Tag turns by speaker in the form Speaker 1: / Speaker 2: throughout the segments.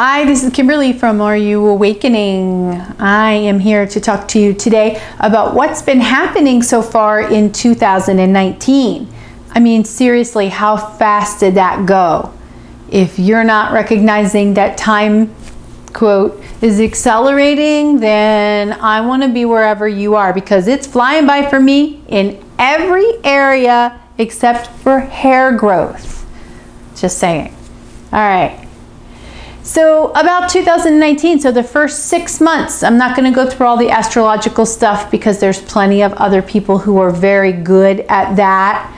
Speaker 1: Hi, this is Kimberly from Are You Awakening? I am here to talk to you today about what's been happening so far in 2019. I mean, seriously, how fast did that go? If you're not recognizing that time, quote, is accelerating, then I want to be wherever you are because it's flying by for me in every area except for hair growth. Just saying. All right. So about 2019, so the first 6 months, I'm not going to go through all the astrological stuff because there's plenty of other people who are very good at that.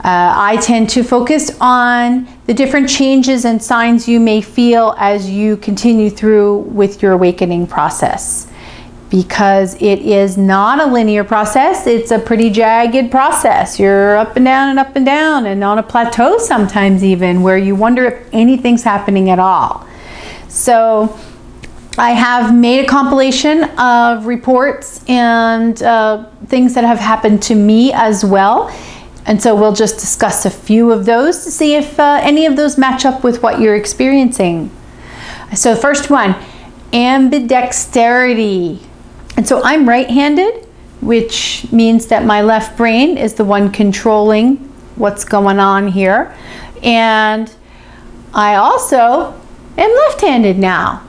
Speaker 1: I tend to focus on the different changes and signs you may feel as you continue through with your awakening process, because it is not a linear process. It's a pretty jagged process. You're up and down and up and down and on a plateau sometimes even where you wonder if anything's happening at all. So I have made a compilation of reports and things that have happened to me as well. And so we'll just discuss a few of those to see if any of those match up with what you're experiencing. So the first one, ambidexterity. And so I'm right-handed, which means that my left brain is the one controlling what's going on here. And I also am left-handed now.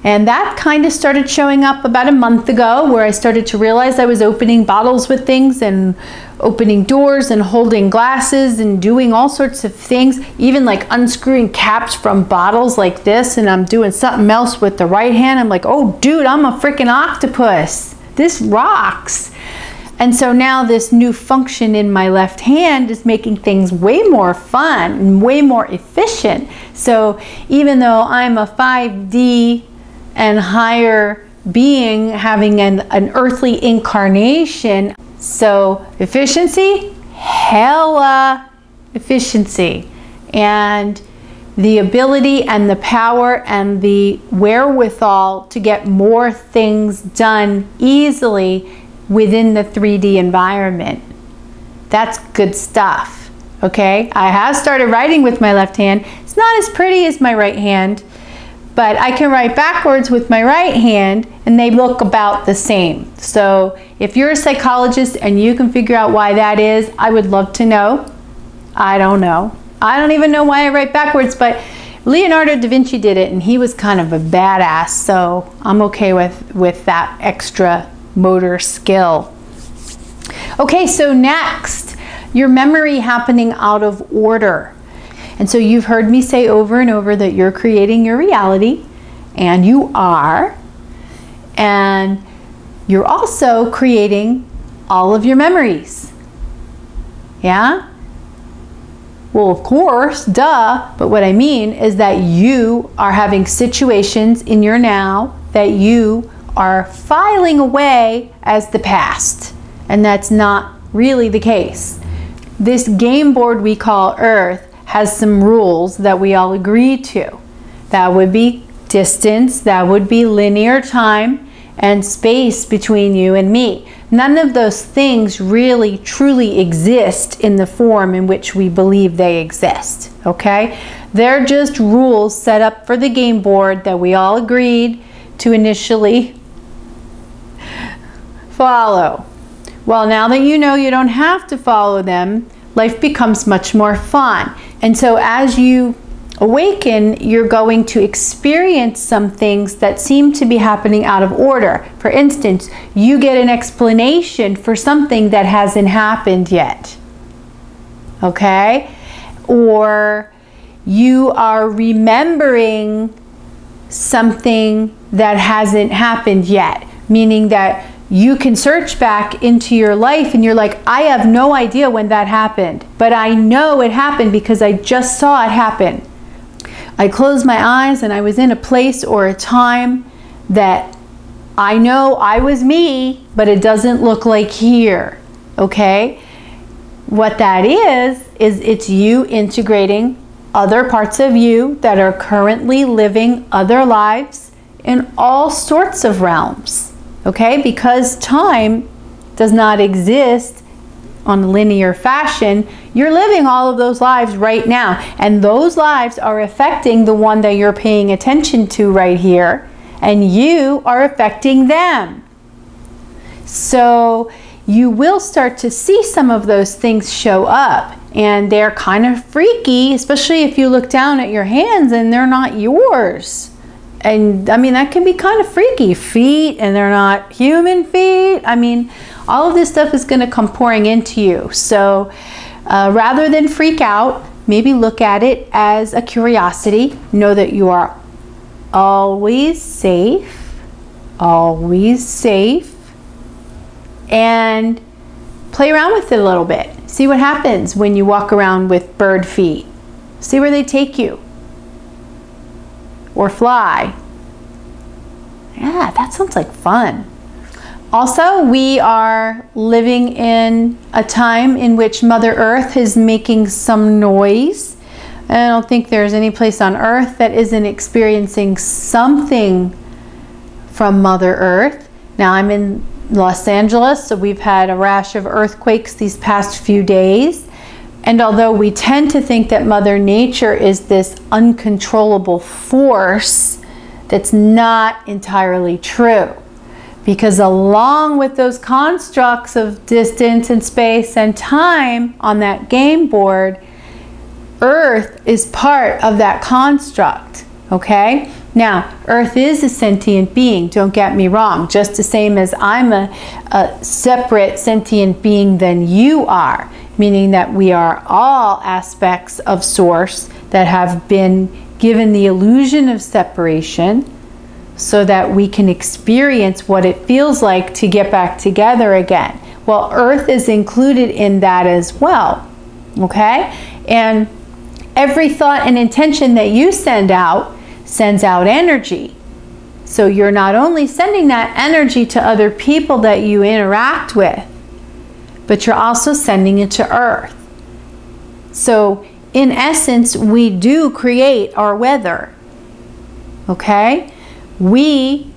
Speaker 1: And that kind of started showing up about a month ago, where I started to realize I was opening bottles with things and opening doors and holding glasses and doing all sorts of things, even like unscrewing caps from bottles like this, and I'm doing something else with the right hand. I'm like, oh dude, I'm a freaking octopus. This rocks. And so now this new function in my left hand is making things way more fun and way more efficient. So even though I'm a 5D and higher being having an earthly incarnation, so efficiency, hella efficiency. And the ability and the power and the wherewithal to get more things done easily within the 3D environment. That's good stuff, okay? I have started writing with my left hand. It's not as pretty as my right hand, but I can write backwards with my right hand and they look about the same. So if you're a psychologist and you can figure out why that is, I would love to know. I don't know. I don't even know why I write backwards, but Leonardo da Vinci did it and he was kind of a badass, so I'm okay with that extra motor skill. Okay, so next, your memory happening out of order. And so you've heard me say over and over that you're creating your reality, and you are, and you're also creating all of your memories. Yeah? Well, of course, duh, but what I mean is that you are having situations in your now that you are filing away as the past, and that's not really the case. This game board we call Earth has some rules that we all agree to. That would be distance, that would be linear time, and space between you and me. None of those things really truly exist in the form in which we believe they exist, okay? They're just rules set up for the game board that we all agreed to initially follow. Well, now that you know you don't have to follow them, life becomes much more fun. And so as you awaken, you're going to experience some things that seem to be happening out of order. For instance, you get an explanation for something that hasn't happened yet. Okay? Or you are remembering something that hasn't happened yet, meaning that you can search back into your life and you're like, I have no idea when that happened, but I know it happened because I just saw it happen. I closed my eyes and I was in a place or a time that I know I was me, but it doesn't look like here, okay? What that is it's you integrating other parts of you that are currently living other lives in all sorts of realms. Okay, because time does not exist on a linear fashion, you're living all of those lives right now. And those lives are affecting the one that you're paying attention to right here. And you are affecting them. So you will start to see some of those things show up. And they're kind of freaky, especially if you look down at your hands and they're not yours. And I mean, that can be kind of freaky. Feet, and they're not human feet. I mean, all of this stuff is going to come pouring into you. So rather than freak out, maybe look at it as a curiosity. Know that you are always safe, and play around with it a little bit. See what happens when you walk around with bird feet. See where they take you. Or fly. Yeah, that sounds like fun. Also, we are living in a time in which Mother Earth is making some noise. I don't think there's any place on Earth that isn't experiencing something from Mother Earth. Now, I'm in Los Angeles, so we've had a rash of earthquakes these past few days. And although we tend to think that Mother Nature is this uncontrollable force, that's not entirely true. Because along with those constructs of distance and space and time on that game board, Earth is part of that construct, okay? Now, Earth is a sentient being, don't get me wrong, just the same as I'm a separate sentient being than you are. Meaning that we are all aspects of Source that have been given the illusion of separation so that we can experience what it feels like to get back together again. Well, Earth is included in that as well, okay? And every thought and intention that you send out sends out energy. So you're not only sending that energy to other people that you interact with, but you're also sending it to Earth. So in essence, we do create our weather, okay? We,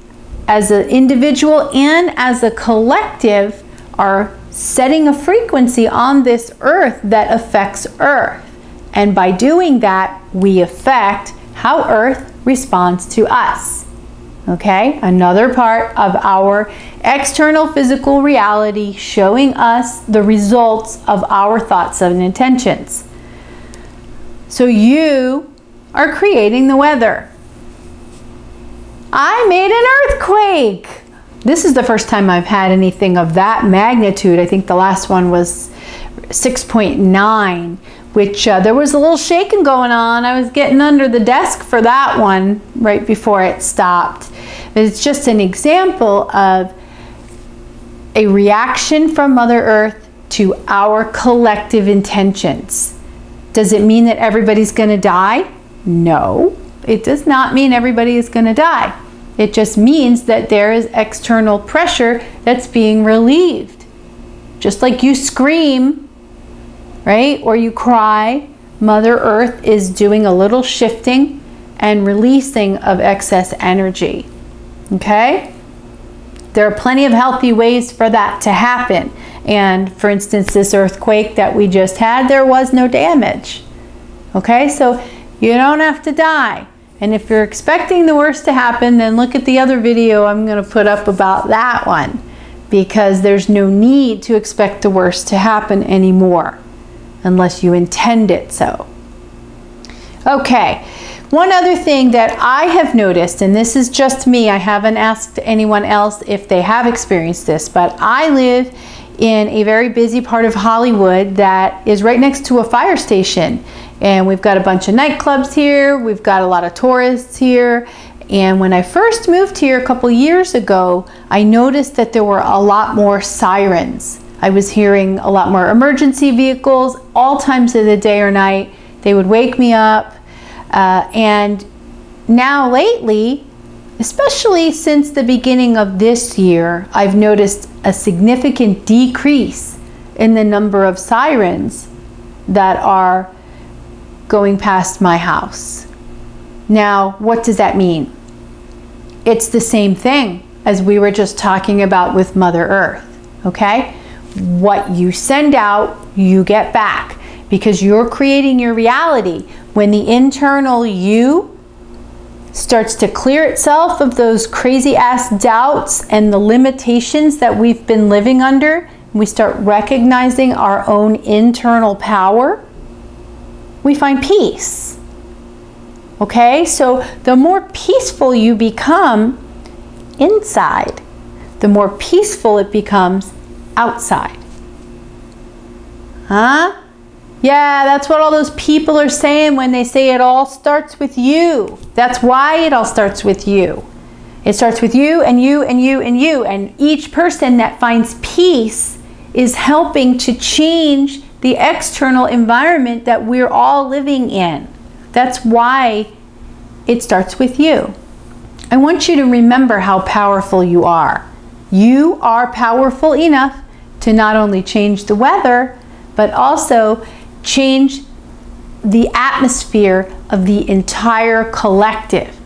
Speaker 1: as an individual and as a collective, are setting a frequency on this Earth that affects Earth. And by doing that, we affect how Earth responds to us. Okay, another part of our external physical reality showing us the results of our thoughts and intentions. So you are creating the weather. I made an earthquake. This is the first time I've had anything of that magnitude. I think the last one was 6.9. Which there was a little shaking going on. I was getting under the desk for that one right before it stopped. But it's just an example of a reaction from Mother Earth to our collective intentions. Does it mean that everybody's going to die? No, it does not mean everybody is going to die. It just means that there is external pressure that's being relieved. Just like you scream, right? Or you cry, Mother Earth is doing a little shifting and releasing of excess energy, okay? There are plenty of healthy ways for that to happen. And for instance, this earthquake that we just had, there was no damage, okay? So you don't have to die. And if you're expecting the worst to happen, then look at the other video I'm gonna put up about that one, because there's no need to expect the worst to happen anymore, unless you intend it so. Okay, one other thing that I have noticed, and this is just me, I haven't asked anyone else if they have experienced this, but I live in a very busy part of Hollywood that is right next to a fire station. And we've got a bunch of nightclubs here, we've got a lot of tourists here. And when I first moved here a couple years ago, I noticed that there were a lot more sirens. I was hearing a lot more emergency vehicles, all times of the day or night. They would wake me up. And now lately, especially since the beginning of this year, I've noticed a significant decrease in the number of sirens that are going past my house. Now, what does that mean? It's the same thing as we were just talking about with Mother Earth, okay? what you send out, you get back, because you're creating your reality. When the internal you starts to clear itself of those crazy ass doubts and the limitations that we've been living under, we start recognizing our own internal power, we find peace. Okay, so the more peaceful you become inside, the more peaceful it becomes outside. Huh? Yeah, that's what all those people are saying when they say it all starts with you. That's why it all starts with you. It starts with you and you and you and you, and each person that finds peace is helping to change the external environment that we're all living in. That's why it starts with you. I want you to remember how powerful you are. You are powerful enough to not only change the weather, but also change the atmosphere of the entire collective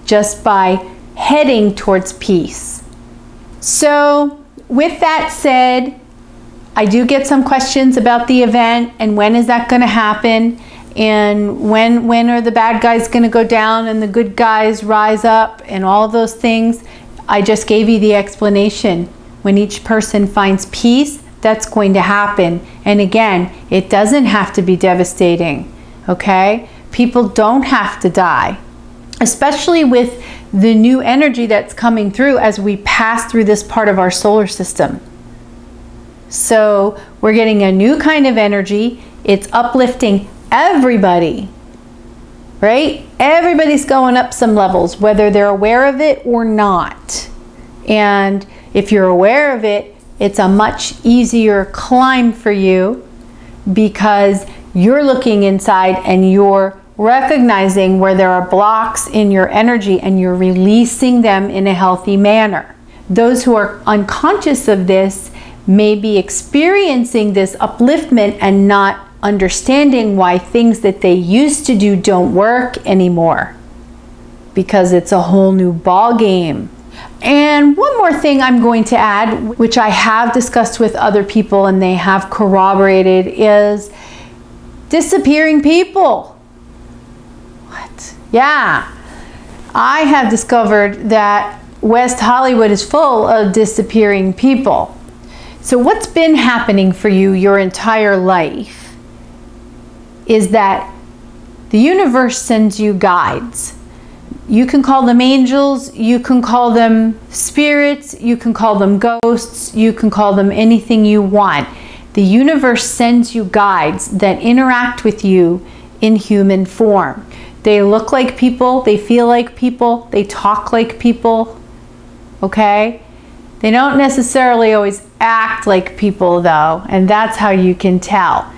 Speaker 1: just by heading towards peace. So with that said, I do get some questions about the event and when is that going to happen, and when are the bad guys going to go down and the good guys rise up and all of those things. I just gave you the explanation. When each person finds peace, that's going to happen. And again, it doesn't have to be devastating, okay? People don't have to die, especially with the new energy that's coming through as we pass through this part of our solar system. So we're getting a new kind of energy. It's uplifting everybody, right? Everybody's going up some levels, whether they're aware of it or not. And if you're aware of it, it's a much easier climb for you, because you're looking inside and you're recognizing where there are blocks in your energy and you're releasing them in a healthy manner. Those who are unconscious of this may be experiencing this upliftment and not understanding why things that they used to do don't work anymore, because it's a whole new ball game. And one more thing I'm going to add, which I have discussed with other people and they have corroborated, is disappearing people. What? Yeah, I have discovered that West Hollywood is full of disappearing people. So what's been happening for you your entire life is that the universe sends you guides. You can call them angels, you can call them spirits, you can call them ghosts, you can call them anything you want. The universe sends you guides that interact with you in human form. They look like people, they feel like people, they talk like people, okay? They don't necessarily always act like people though, and that's how you can tell.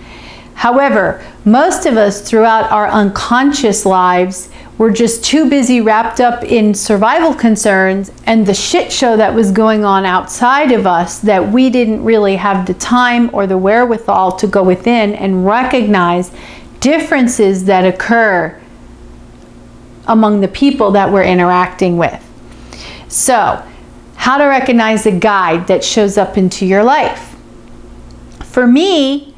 Speaker 1: However, most of us throughout our unconscious lives were just too busy wrapped up in survival concerns and the shit show that was going on outside of us that we didn't really have the time or the wherewithal to go within and recognize differences that occur among the people that we're interacting with. So, how to recognize a guide that shows up into your life. For me,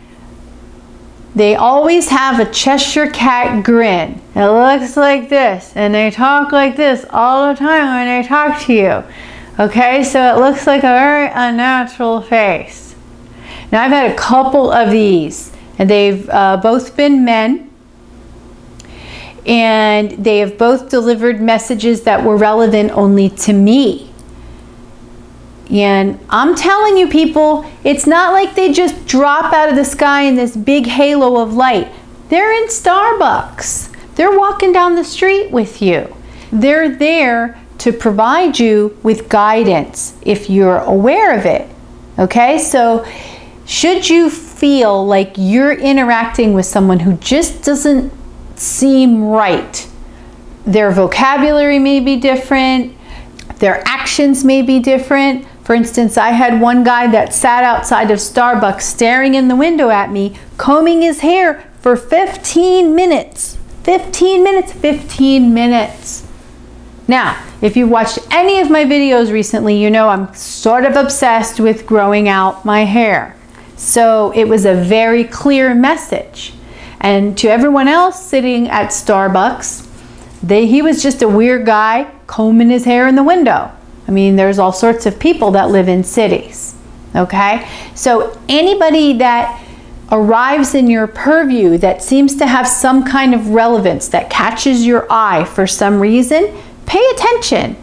Speaker 1: they always have a Cheshire cat grin. It looks like this, and they talk like this all the time when they talk to you. Okay, so it looks like a very unnatural face. Now, I've had a couple of these, and they've both been men, and they have both delivered messages that were relevant only to me. And I'm telling you people, it's not like they just drop out of the sky in this big halo of light. They're in Starbucks. They're walking down the street with you. They're there to provide you with guidance if you're aware of it. Okay, so should you feel like you're interacting with someone who just doesn't seem right, their vocabulary may be different, their actions may be different. For instance, I had one guy that sat outside of Starbucks staring in the window at me, combing his hair for 15 minutes. 15 minutes, 15 minutes. Now, if you've watched any of my videos recently, you know I'm sort of obsessed with growing out my hair. So it was a very clear message. And to everyone else sitting at Starbucks, he was just a weird guy combing his hair in the window. I mean, there's all sorts of people that live in cities, okay? So anybody that arrives in your purview that seems to have some kind of relevance, that catches your eye for some reason, pay attention.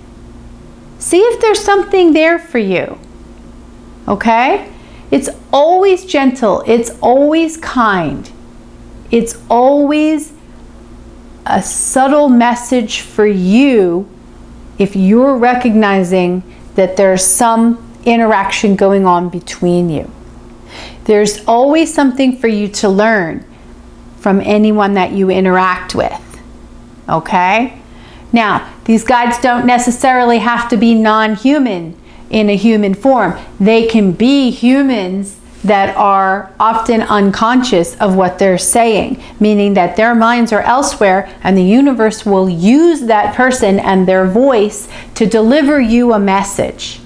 Speaker 1: See if there's something there for you, okay? It's always gentle, it's always kind, it's always a subtle message for you if you're recognizing that there's some interaction going on between you. There's always something for you to learn from anyone that you interact with, okay? Now, these guides don't necessarily have to be non-human in a human form. They can be humans that are often unconscious of what they're saying, meaning that their minds are elsewhere and the universe will use that person and their voice to deliver you a message.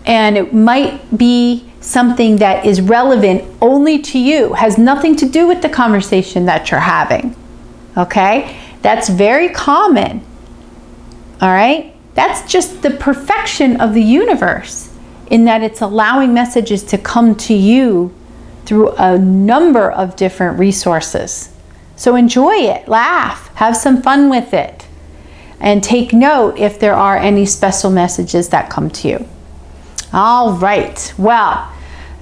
Speaker 1: And it might be something that is relevant only to you, has nothing to do with the conversation that you're having, okay? That's very common, all right? That's just the perfection of the universe, in that it's allowing messages to come to you through a number of different resources. So enjoy it, laugh, have some fun with it, and take note if there are any special messages that come to you. All right, well,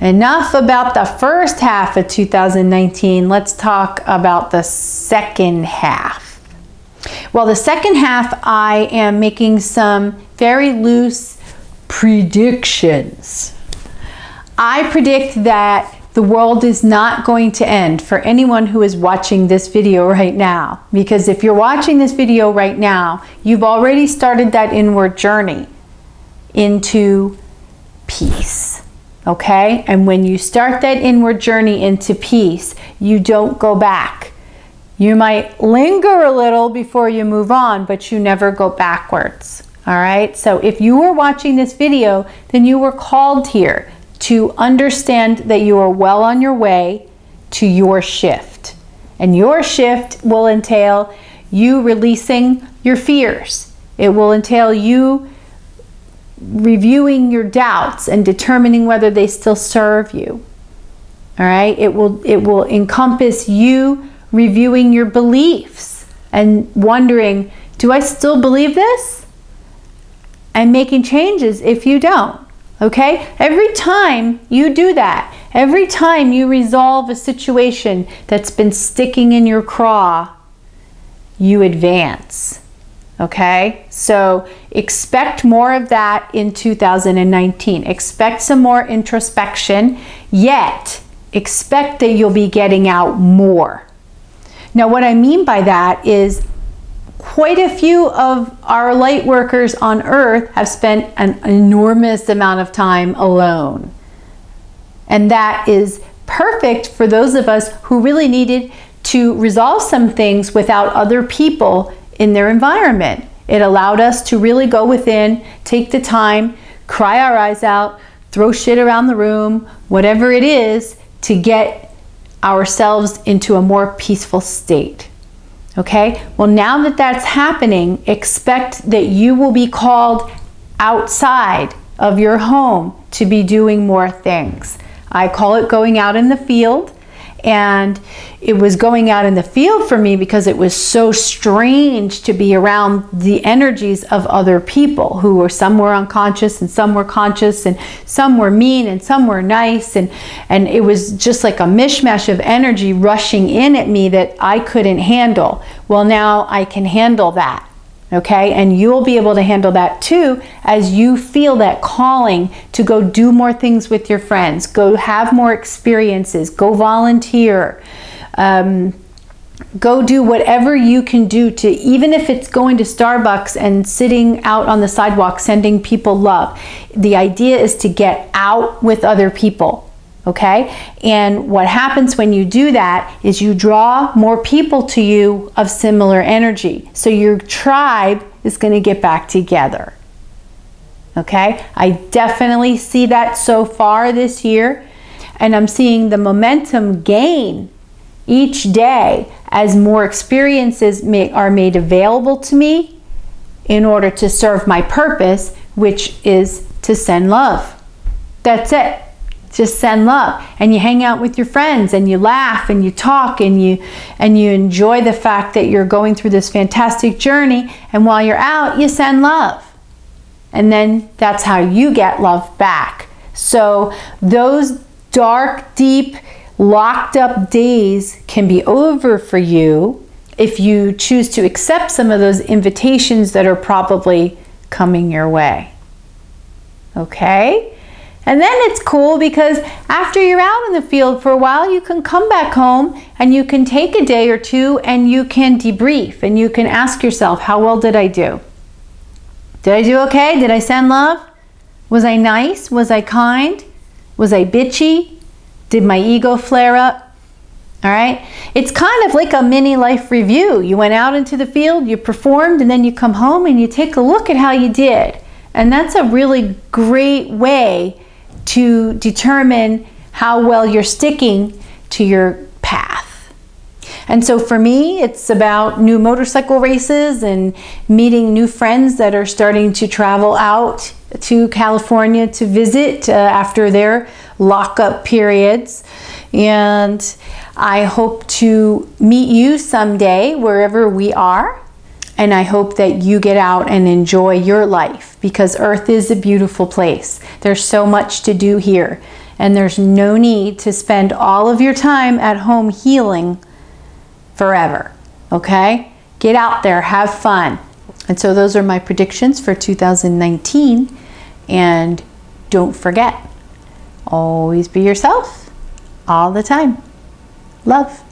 Speaker 1: enough about the first half of 2019. Let's talk about the second half. Well, the second half, I am making some very loose predictions. I predict that the world is not going to end for anyone who is watching this video right now. Because if you're watching this video right now, you've already started that inward journey into peace, okay? And when you start that inward journey into peace, you don't go back. You might linger a little before you move on, but you never go backwards. All right, so if you were watching this video, then you were called here to understand that you are well on your way to your shift. And your shift will entail you releasing your fears. It will entail you reviewing your doubts and determining whether they still serve you. All right, it will encompass you reviewing your beliefs and wondering, do I still believe this? And making changes if you don't, okay? Every time you do that, every time you resolve a situation that's been sticking in your craw, you advance, okay? So expect more of that in 2019. Expect some more introspection, yet expect that you'll be getting out more. Now, what I mean by that is quite a few of our light workers on Earth have spent an enormous amount of time alone. And that is perfect for those of us who really needed to resolve some things without other people in their environment. It allowed us to really go within, take the time, cry our eyes out, throw shit around the room, whatever it is, to get ourselves into a more peaceful state. Okay, well, now that that's happening, expect that you will be called outside of your home to be doing more things. I call it going out in the field, and it was going out in the field for me because it was so strange to be around the energies of other people who were, some were unconscious and some were conscious, and some were mean and some were nice, and it was just like a mishmash of energy rushing in at me that I couldn't handle. Well, now I can handle that. Okay, and you'll be able to handle that too as you feel that calling to go do more things with your friends, go have more experiences, go volunteer, go do whatever you can do to, even if it's going to Starbucks and sitting out on the sidewalk sending people love. The idea is to get out with other people, Okay? And what happens when you do that is you draw more people to you of similar energy. So your tribe is going to get back together. Okay? I definitely see that so far this year. And I'm seeing the momentum gain each day as more experiences are made available to me in order to serve my purpose, which is to send love. That's it. Just send love. And you hang out with your friends and you laugh and you talk and you enjoy the fact that you're going through this fantastic journey, and while you're out, you send love. And then that's how you get love back. So those dark, deep, locked up days can be over for you if you choose to accept some of those invitations that are probably coming your way. Okay? And then it's cool because after you're out in the field for a while, you can come back home and you can take a day or two and you can debrief and you can ask yourself, how well did I do? Did I do okay? Did I send love? Was I nice? Was I kind? Was I bitchy? Did my ego flare up? All right. It's kind of like a mini life review. You went out into the field, you performed, and then you come home and you take a look at how you did. And that's a really great way to determine how well you're sticking to your path. And so for me, it's about new motorcycle races and meeting new friends that are starting to travel out to California to visit after their lockup periods. And I hope to meet you someday wherever we are. And I hope that you get out and enjoy your life, because Earth is a beautiful place. There's so much to do here, and there's no need to spend all of your time at home healing forever. Okay? Get out there, have fun. And so those are my predictions for 2019. And don't forget, always be yourself all the time. Love.